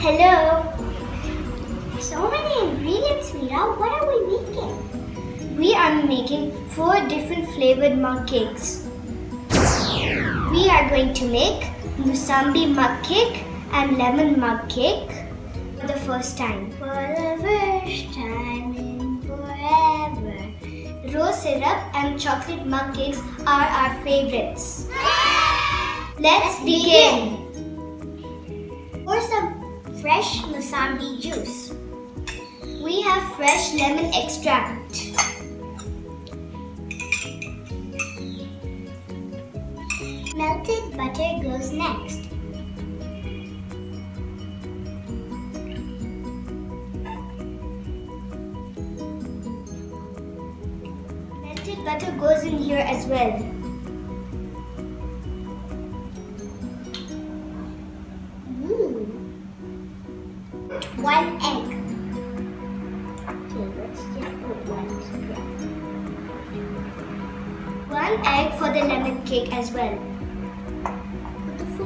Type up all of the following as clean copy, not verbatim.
Hello. So many ingredients, Meera. What are we making? We are making 4 different flavored mug cakes. We are going to make Musambi mug cake and lemon mug cake for the first time. For the first time in forever. Rose syrup and chocolate mug cakes are our favorites. Let's begin. Pour some fresh Musambi juice. We have fresh lemon extract. Melted butter goes next. Melted butter goes in here as well. One egg. Okay, let's just put one egg for the lemon cake as well.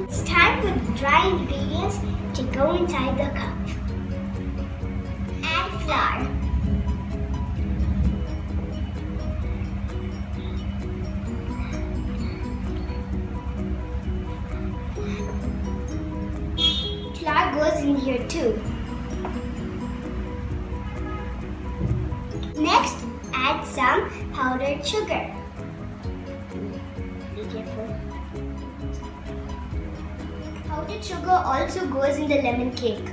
It's time for dry ingredients to go inside the cup. Add flour. Flour goes in here too. Next, add some powdered sugar. Be careful. Powdered sugar also goes in the lemon cake.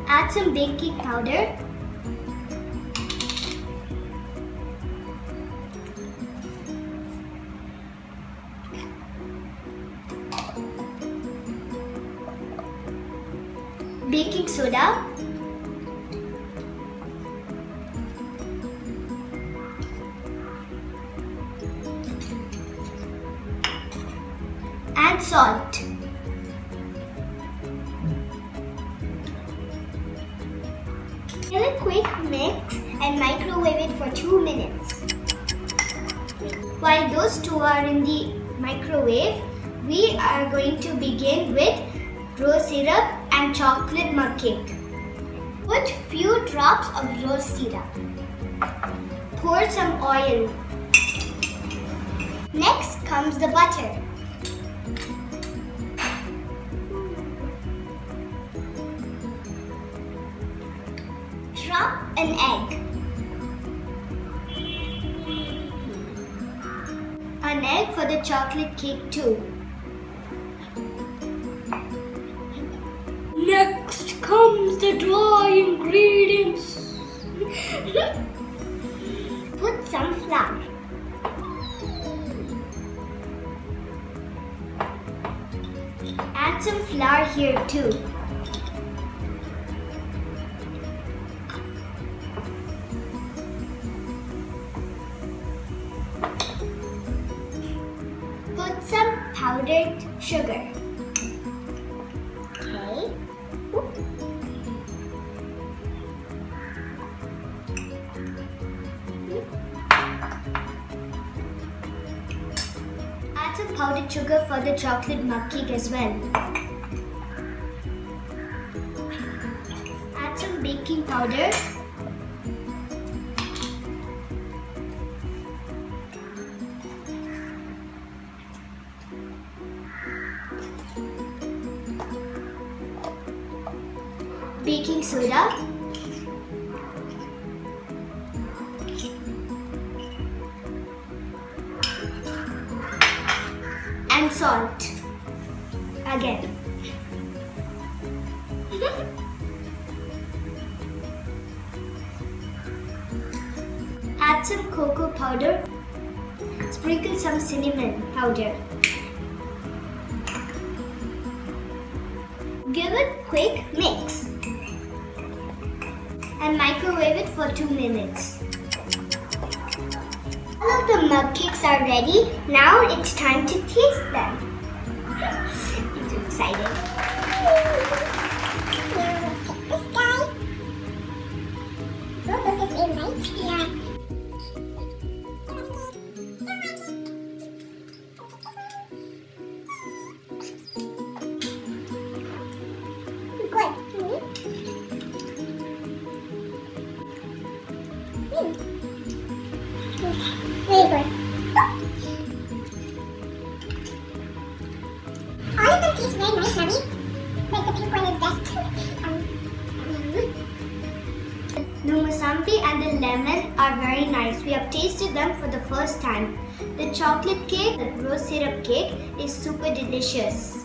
Add some baking powder. Baking soda. And salt. Give a quick mix and microwave it for 2 minutes. While those two are in the microwave, we are going to begin with rose syrup and chocolate mug cake. Put few drops of rose syrup. Pour some oil. Next comes the butter. Drop an egg. An egg for the chocolate cake too. Next comes the dry ingredients. Put some flour. Add some flour here too. Put some powdered sugar. Okay. Add some powdered sugar for the chocolate mug cake as well. Add some baking powder. Baking soda. And salt. Again. Add some cocoa powder. Sprinkle some cinnamon powder. Give it a quick mix. And microwave it for 2 minutes. All of the mug cakes are ready. Now it's time to taste them. I'm so excited. This guy. Oh, look, it's in right? Yeah. Very good. All of them taste very nice, Navvi. Like the pink one is best. The musambi and the lemon are very nice. We have tasted them for the first time. The chocolate cake, the rose syrup cake, is super delicious.